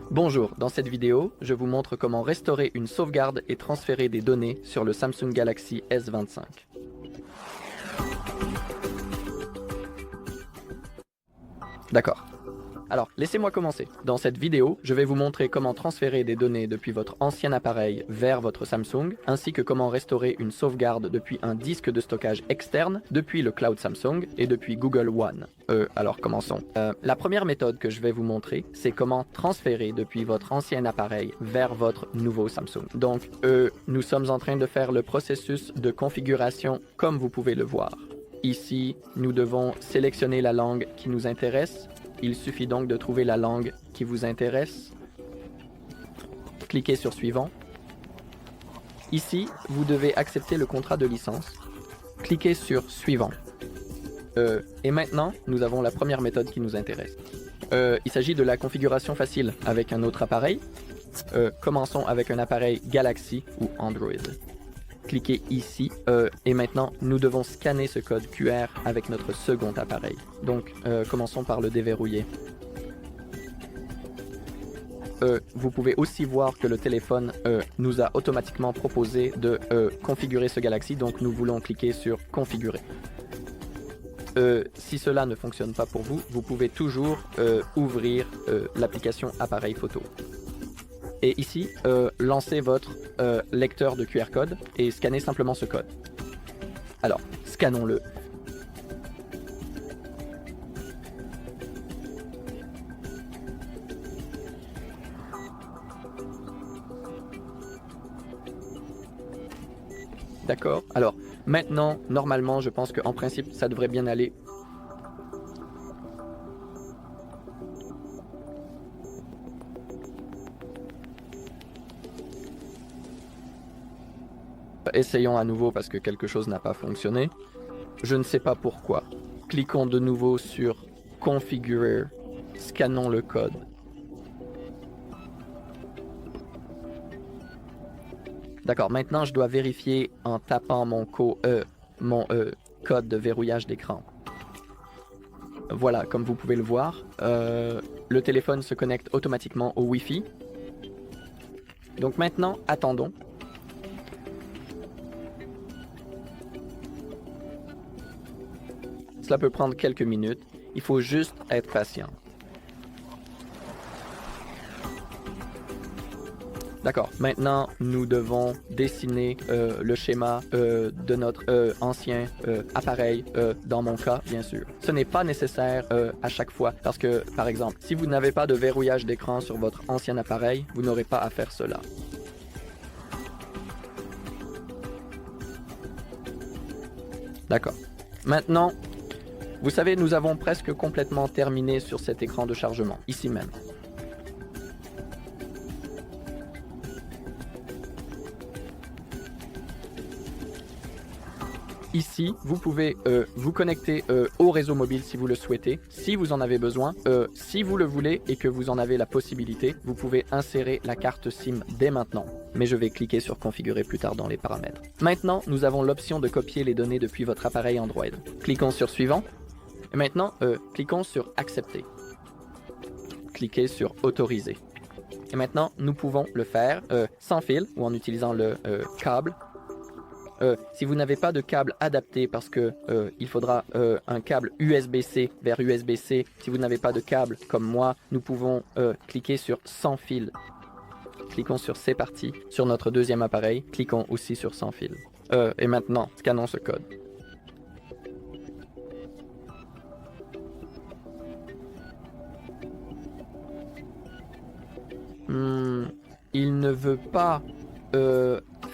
Bonjour, dans cette vidéo, je vous montre comment restaurer une sauvegarde et transférer des données sur le Samsung Galaxy S25. D'accord. Alors, laissez-moi commencer. Dans cette vidéo, je vais vous montrer comment transférer des données depuis votre ancien appareil vers votre Samsung, ainsi que comment restaurer une sauvegarde depuis un disque de stockage externe, depuis le cloud Samsung et depuis Google One. Alors commençons. La première méthode que je vais vous montrer, c'est comment transférer depuis votre ancien appareil vers votre nouveau Samsung. Donc, nous sommes en train de faire le processus de configuration comme vous pouvez le voir. Ici, nous devons sélectionner la langue qui nous intéresse. Il suffit donc de trouver la langue qui vous intéresse. Cliquez sur Suivant. Ici, vous devez accepter le contrat de licence. Cliquez sur Suivant. Et maintenant, nous avons la première méthode qui nous intéresse. Il s'agit de la configuration facile avec un autre appareil. Commençons avec un appareil Galaxy ou Android. Cliquez ici et maintenant nous devons scanner ce code QR avec notre second appareil. Donc commençons par le déverrouiller. Vous pouvez aussi voir que le téléphone nous a automatiquement proposé de configurer ce Galaxy, donc nous voulons cliquer sur Configurer. Si cela ne fonctionne pas pour vous, vous pouvez toujours ouvrir l'application Appareil Photo. Et ici, lancez votre lecteur de QR code et scannez simplement ce code. Alors, scannons-le. D'accord. Alors, maintenant, normalement, je pense qu'en principe, ça devrait bien aller. Essayons à nouveau parce que quelque chose n'a pas fonctionné. Je ne sais pas pourquoi. Cliquons de nouveau sur Configurer. Scannons le code. D'accord, maintenant je dois vérifier en tapant mon code de verrouillage d'écran. Voilà, comme vous pouvez le voir, le téléphone se connecte automatiquement au Wi-Fi. Donc maintenant, attendons. Cela peut prendre quelques minutes. Il faut juste être patient. D'accord. Maintenant, nous devons dessiner le schéma de notre ancien appareil, dans mon cas, bien sûr. Ce n'est pas nécessaire à chaque fois parce que, par exemple, si vous n'avez pas de verrouillage d'écran sur votre ancien appareil, vous n'aurez pas à faire cela. D'accord. Maintenant, vous savez, nous avons presque complètement terminé sur cet écran de chargement, ici même. Ici, vous pouvez vous connecter au réseau mobile si vous le souhaitez, si vous en avez besoin. Si vous le voulez et que vous en avez la possibilité, vous pouvez insérer la carte SIM dès maintenant. Mais je vais cliquer sur Configurer plus tard dans les paramètres. Maintenant, nous avons l'option de copier les données depuis votre appareil Android. Cliquons sur Suivant. Et maintenant, cliquons sur Accepter. Cliquez sur Autoriser. Et maintenant, nous pouvons le faire sans fil ou en utilisant le câble. Si vous n'avez pas de câble adapté parce que il faudra un câble USB-C vers USB-C, si vous n'avez pas de câble comme moi, nous pouvons cliquer sur Sans fil. Cliquons sur C'est parti. Sur notre deuxième appareil, cliquons aussi sur Sans fil. Et maintenant, scannons ce code. Il ne veut pas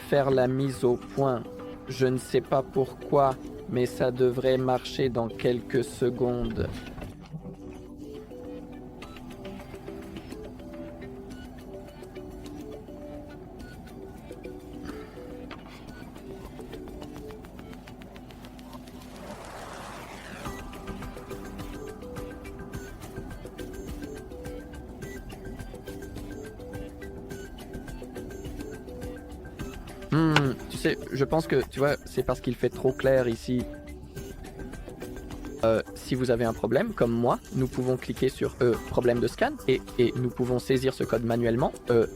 faire la mise au point. Je ne sais pas pourquoi, mais ça devrait marcher dans quelques secondes. Tu sais, je pense que, tu vois, c'est parce qu'il fait trop clair ici. si vous avez un problème, comme moi, nous pouvons cliquer sur problème de scan et nous pouvons saisir ce code manuellement.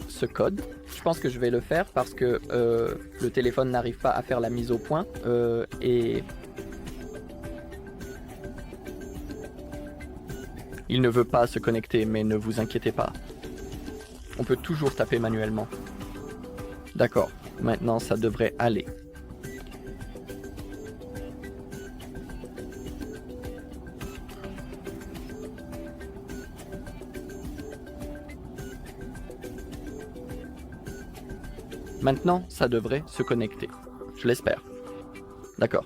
Ce code, je pense que je vais le faire parce que le téléphone n'arrive pas à faire la mise au point et il ne veut pas se connecter, mais ne vous inquiétez pas. On peut toujours taper manuellement. D'accord, maintenant ça devrait aller. Maintenant, ça devrait se connecter. Je l'espère. D'accord.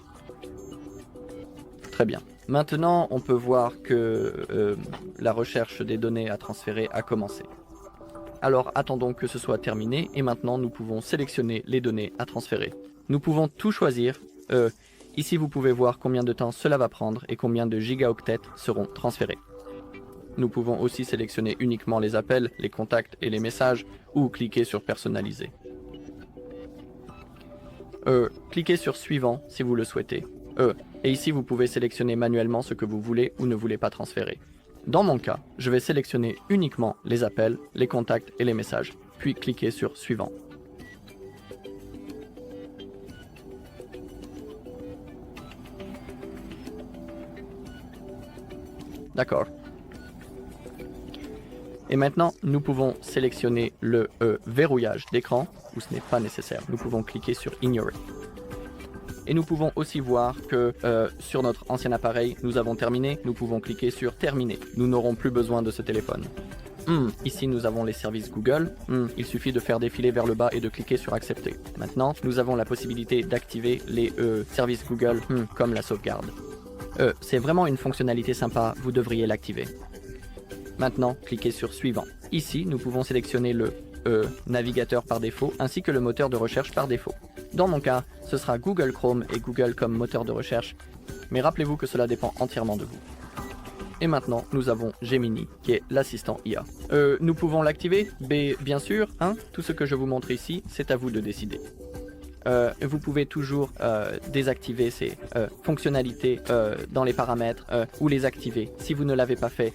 Très bien. Maintenant, on peut voir que la recherche des données à transférer a commencé. Alors, attendons que ce soit terminé et maintenant, nous pouvons sélectionner les données à transférer. Nous pouvons tout choisir. Ici, vous pouvez voir combien de temps cela va prendre et combien de gigaoctets seront transférés. Nous pouvons aussi sélectionner uniquement les appels, les contacts et les messages ou cliquer sur personnaliser. Cliquez sur suivant si vous le souhaitez. Et ici vous pouvez sélectionner manuellement ce que vous voulez ou ne voulez pas transférer. Dans mon cas, je vais sélectionner uniquement les appels, les contacts et les messages, puis cliquer sur suivant. D'accord. Et maintenant, nous pouvons sélectionner le verrouillage d'écran, où ce n'est pas nécessaire. Nous pouvons cliquer sur ignorer. Et nous pouvons aussi voir que sur notre ancien appareil, nous avons terminé. Nous pouvons cliquer sur terminer. Nous n'aurons plus besoin de ce téléphone. Ici, nous avons les services Google. Il suffit de faire défiler vers le bas et de cliquer sur accepter. Maintenant, nous avons la possibilité d'activer les services Google comme la sauvegarde. C'est vraiment une fonctionnalité sympa. Vous devriez l'activer. Maintenant, cliquez sur suivant. Ici, nous pouvons sélectionner le navigateur par défaut ainsi que le moteur de recherche par défaut. Dans mon cas, ce sera Google Chrome et Google comme moteur de recherche, mais rappelez-vous que cela dépend entièrement de vous. Et maintenant, nous avons Gemini, qui est l'assistant IA. Nous pouvons l'activer? Bien sûr, tout ce que je vous montre ici, c'est à vous de décider. Vous pouvez toujours désactiver ces fonctionnalités dans les paramètres ou les activer si vous ne l'avez pas fait,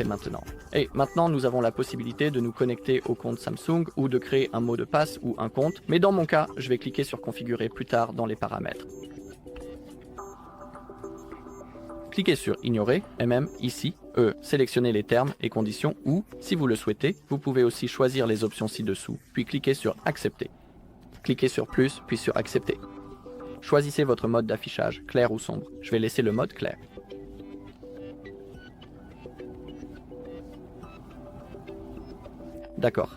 maintenant. Et maintenant, nous avons la possibilité de nous connecter au compte Samsung ou de créer un mot de passe ou un compte. Mais dans mon cas, je vais cliquer sur configurer plus tard dans les paramètres. Cliquez sur ignorer et même ici, sélectionnez les termes et conditions ou, si vous le souhaitez, vous pouvez aussi choisir les options ci-dessous, puis cliquez sur accepter. Cliquez sur plus, puis sur accepter. Choisissez votre mode d'affichage, clair ou sombre. Je vais laisser le mode clair. D'accord.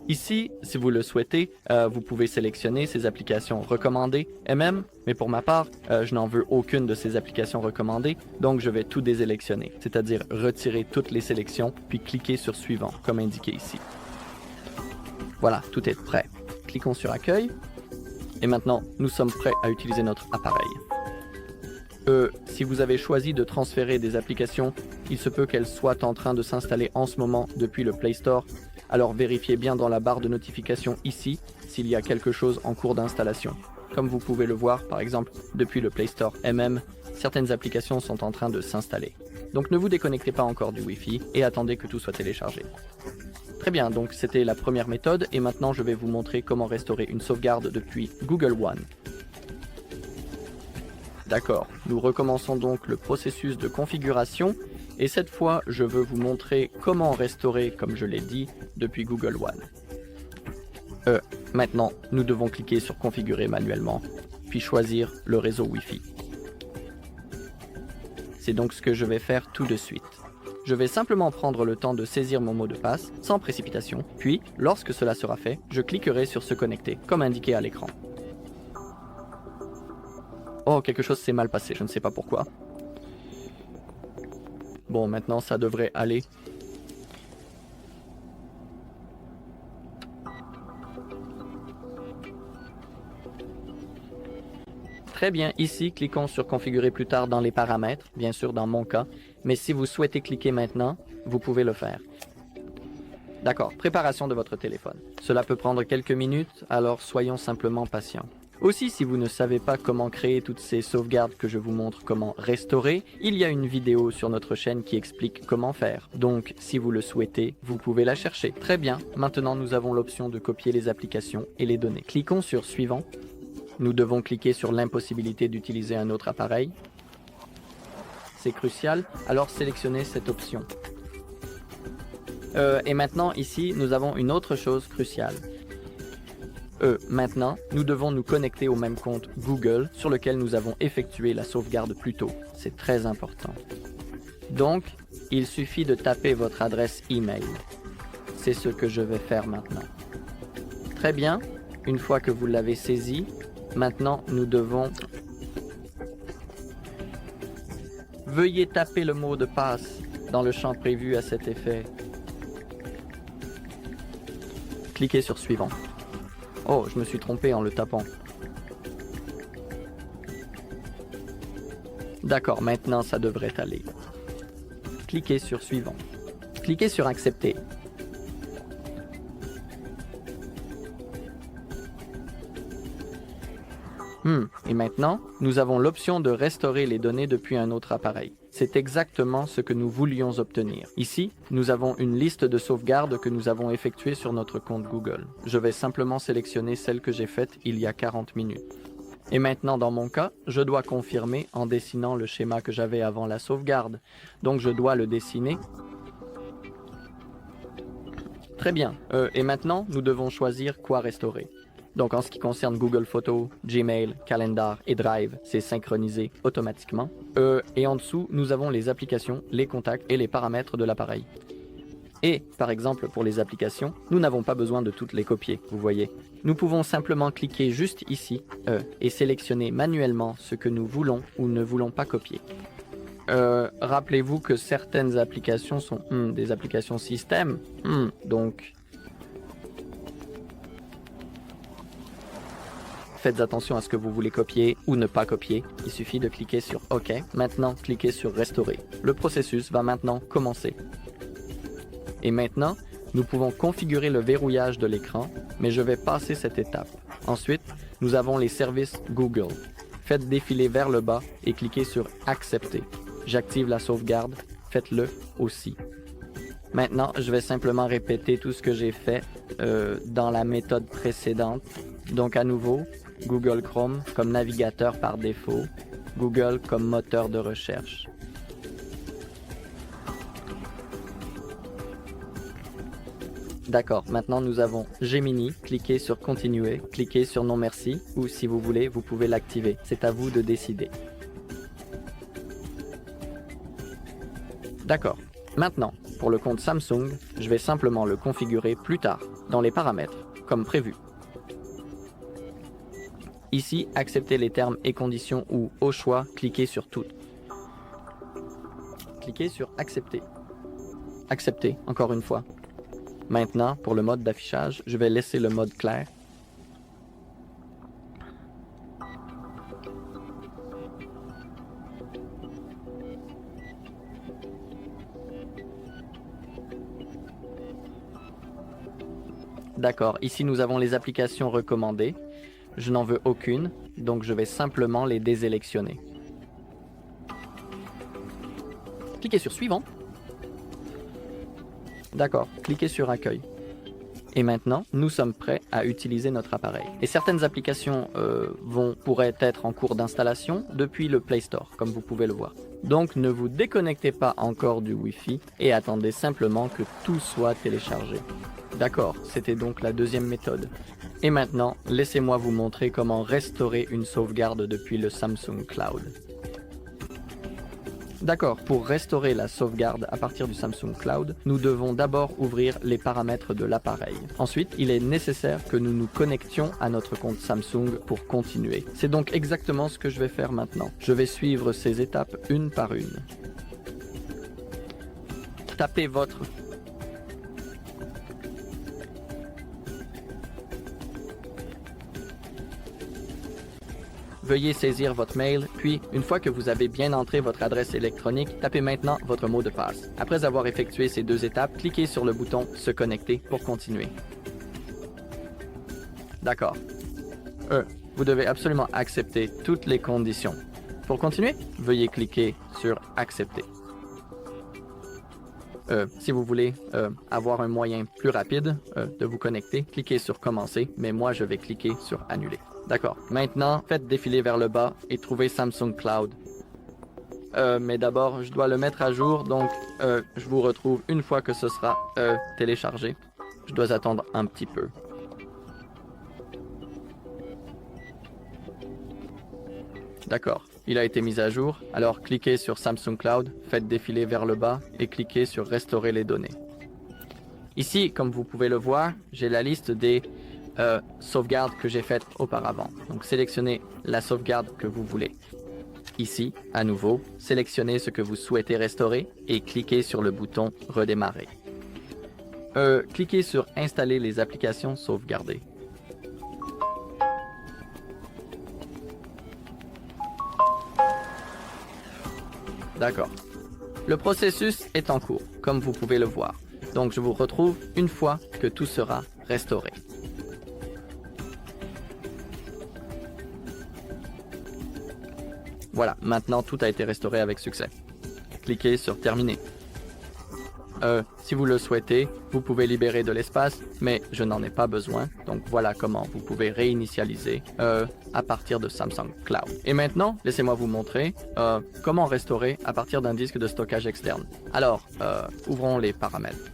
Ici, si vous le souhaitez, vous pouvez sélectionner ces applications recommandées MM, mais pour ma part, je n'en veux aucune de ces applications recommandées, donc je vais tout désélectionner, c'est-à-dire retirer toutes les sélections, puis cliquer sur suivant, comme indiqué ici. Voilà, tout est prêt. Cliquons sur accueil, et maintenant, nous sommes prêts à utiliser notre appareil. Si vous avez choisi de transférer des applications, il se peut qu'elles soient en train de s'installer en ce moment depuis le Play Store. Alors vérifiez bien dans la barre de notification ici s'il y a quelque chose en cours d'installation. Comme vous pouvez le voir, par exemple, depuis le Play Store MM, certaines applications sont en train de s'installer. Donc ne vous déconnectez pas encore du Wi-Fi et attendez que tout soit téléchargé. Très bien, donc c'était la première méthode et maintenant je vais vous montrer comment restaurer une sauvegarde depuis Google One. D'accord, nous recommençons donc le processus de configuration et cette fois je veux vous montrer comment restaurer, comme je l'ai dit, depuis Google One. Maintenant, nous devons cliquer sur configurer manuellement, puis choisir le réseau Wi-Fi. C'est donc ce que je vais faire tout de suite. Je vais simplement prendre le temps de saisir mon mot de passe, sans précipitation, puis, lorsque cela sera fait, je cliquerai sur se connecter, comme indiqué à l'écran. Oh, quelque chose s'est mal passé, je ne sais pas pourquoi. Bon, maintenant ça devrait aller. Très bien, ici, cliquons sur configurer plus tard dans les paramètres, bien sûr dans mon cas. Mais si vous souhaitez cliquer maintenant, vous pouvez le faire. D'accord, préparation de votre téléphone. Cela peut prendre quelques minutes, alors soyons simplement patients. Aussi, si vous ne savez pas comment créer toutes ces sauvegardes que je vous montre comment restaurer, il y a une vidéo sur notre chaîne qui explique comment faire. Donc, si vous le souhaitez, vous pouvez la chercher. Très bien, maintenant nous avons l'option de copier les applications et les données. Cliquons sur Suivant. Nous devons cliquer sur l'impossibilité d'utiliser un autre appareil. C'est crucial, alors sélectionnez cette option. Et maintenant, ici, nous avons une autre chose cruciale. Maintenant, nous devons nous connecter au même compte Google sur lequel nous avons effectué la sauvegarde plus tôt. C'est très important. Donc, il suffit de taper votre adresse email. C'est ce que je vais faire maintenant. Très bien, une fois que vous l'avez saisi, maintenant nous devons... Veuillez taper le mot de passe dans le champ prévu à cet effet. Cliquez sur Suivant. Oh, je me suis trompé en le tapant. D'accord, maintenant ça devrait aller. Cliquez sur Suivant. Cliquez sur Accepter. Et maintenant, nous avons l'option de restaurer les données depuis un autre appareil. C'est exactement ce que nous voulions obtenir. Ici, nous avons une liste de sauvegardes que nous avons effectuées sur notre compte Google. Je vais simplement sélectionner celle que j'ai faite il y a 40 minutes. Et maintenant, dans mon cas, je dois confirmer en dessinant le schéma que j'avais avant la sauvegarde. Donc je dois le dessiner. Très bien. Et maintenant, nous devons choisir quoi restaurer. Donc en ce qui concerne Google Photos, Gmail, Calendar et Drive, c'est synchronisé automatiquement. Et en dessous, nous avons les applications, les contacts et les paramètres de l'appareil. Et, par exemple, pour les applications, nous n'avons pas besoin de toutes les copier, vous voyez. Nous pouvons simplement cliquer juste ici et sélectionner manuellement ce que nous voulons ou ne voulons pas copier. Rappelez-vous que certaines applications sont des applications système, donc... Faites attention à ce que vous voulez copier ou ne pas copier. Il suffit de cliquer sur OK. Maintenant, cliquez sur Restaurer. Le processus va maintenant commencer. Et maintenant, nous pouvons configurer le verrouillage de l'écran, mais je vais passer cette étape. Ensuite, nous avons les services Google. Faites défiler vers le bas et cliquez sur Accepter. J'active la sauvegarde. Faites-le aussi. Maintenant, je vais simplement répéter tout ce que j'ai fait dans la méthode précédente. Donc à nouveau, Google Chrome comme navigateur par défaut, Google comme moteur de recherche. D'accord, maintenant nous avons Gemini, cliquez sur Continuer, cliquez sur Non merci, ou si vous voulez, vous pouvez l'activer. C'est à vous de décider. D'accord, maintenant, pour le compte Samsung, je vais simplement le configurer plus tard, dans les paramètres, comme prévu. Ici, acceptez les termes et conditions ou, au choix, cliquez sur Toutes. Cliquez sur Accepter. Accepter, encore une fois. Maintenant, pour le mode d'affichage, je vais laisser le mode clair. D'accord, ici nous avons les applications recommandées. Je n'en veux aucune, donc je vais simplement les désélectionner. Cliquez sur Suivant. D'accord, cliquez sur Accueil. Et maintenant, nous sommes prêts à utiliser notre appareil. Et certaines applications pourraient être en cours d'installation depuis le Play Store, comme vous pouvez le voir. Donc ne vous déconnectez pas encore du Wi-Fi et attendez simplement que tout soit téléchargé. D'accord, c'était donc la deuxième méthode. Et maintenant, laissez-moi vous montrer comment restaurer une sauvegarde depuis le Samsung Cloud. D'accord, pour restaurer la sauvegarde à partir du Samsung Cloud, nous devons d'abord ouvrir les paramètres de l'appareil. Ensuite, il est nécessaire que nous nous connections à notre compte Samsung pour continuer. C'est donc exactement ce que je vais faire maintenant. Je vais suivre ces étapes une par une. Tapez votre... veuillez saisir votre mail, puis, une fois que vous avez bien entré votre adresse électronique, tapez maintenant votre mot de passe. Après avoir effectué ces 2 étapes, cliquez sur le bouton « Se connecter » pour continuer. D'accord. Vous devez absolument accepter toutes les conditions. Pour continuer, veuillez cliquer sur « Accepter ». Si vous voulez avoir un moyen plus rapide de vous connecter, cliquez sur Commencer, mais moi je vais cliquer sur Annuler. D'accord. Maintenant, faites défiler vers le bas et trouvez Samsung Cloud. Mais d'abord, je dois le mettre à jour, donc je vous retrouve une fois que ce sera téléchargé. Je dois attendre un petit peu. D'accord. Il a été mis à jour, alors cliquez sur Samsung Cloud, faites défiler vers le bas et cliquez sur Restaurer les données. Ici, comme vous pouvez le voir, j'ai la liste des sauvegardes que j'ai faites auparavant. Donc sélectionnez la sauvegarde que vous voulez. Ici, à nouveau, sélectionnez ce que vous souhaitez restaurer et cliquez sur le bouton Redémarrer. Cliquez sur Installer les applications sauvegardées. D'accord. Le processus est en cours, comme vous pouvez le voir. Donc je vous retrouve une fois que tout sera restauré. Voilà, maintenant tout a été restauré avec succès. Cliquez sur Terminer. Si vous le souhaitez, vous pouvez libérer de l'espace, mais je n'en ai pas besoin. Donc voilà comment vous pouvez réinitialiser à partir de Samsung Cloud. Et maintenant, laissez-moi vous montrer comment restaurer à partir d'un disque de stockage externe. Alors, ouvrons les paramètres.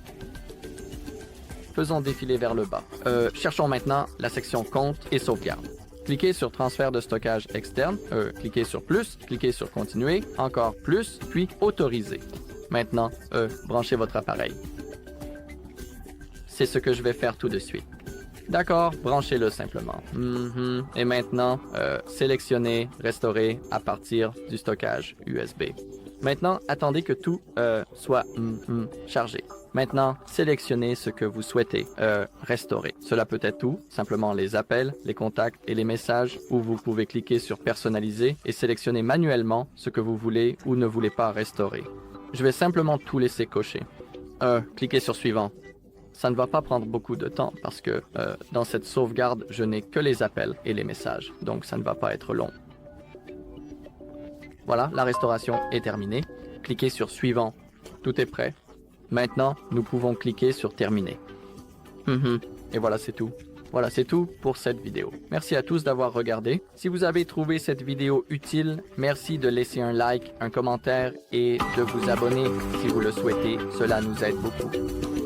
Faisons défiler vers le bas. Cherchons maintenant la section Compte et Sauvegarde. Cliquez sur Transfert de stockage externe, cliquez sur Plus, cliquez sur Continuer, encore plus, puis Autoriser. Maintenant, branchez votre appareil. C'est ce que je vais faire tout de suite. D'accord, branchez-le simplement. Et maintenant, sélectionnez Restaurer à partir du stockage USB. Maintenant, attendez que tout soit chargé. Maintenant, sélectionnez ce que vous souhaitez restaurer. Cela peut être tout, simplement les appels, les contacts et les messages, ou vous pouvez cliquer sur Personnaliser et sélectionner manuellement ce que vous voulez ou ne voulez pas restaurer. Je vais simplement tout laisser cocher. Cliquez sur Suivant. Ça ne va pas prendre beaucoup de temps parce que dans cette sauvegarde, je n'ai que les appels et les messages, donc ça ne va pas être long. Voilà, la restauration est terminée. Cliquez sur Suivant. Tout est prêt. Maintenant, nous pouvons cliquer sur Terminer. Et voilà, c'est tout. Voilà, c'est tout pour cette vidéo. Merci à tous d'avoir regardé. Si vous avez trouvé cette vidéo utile, merci de laisser un like, un commentaire et de vous abonner si vous le souhaitez. Cela nous aide beaucoup.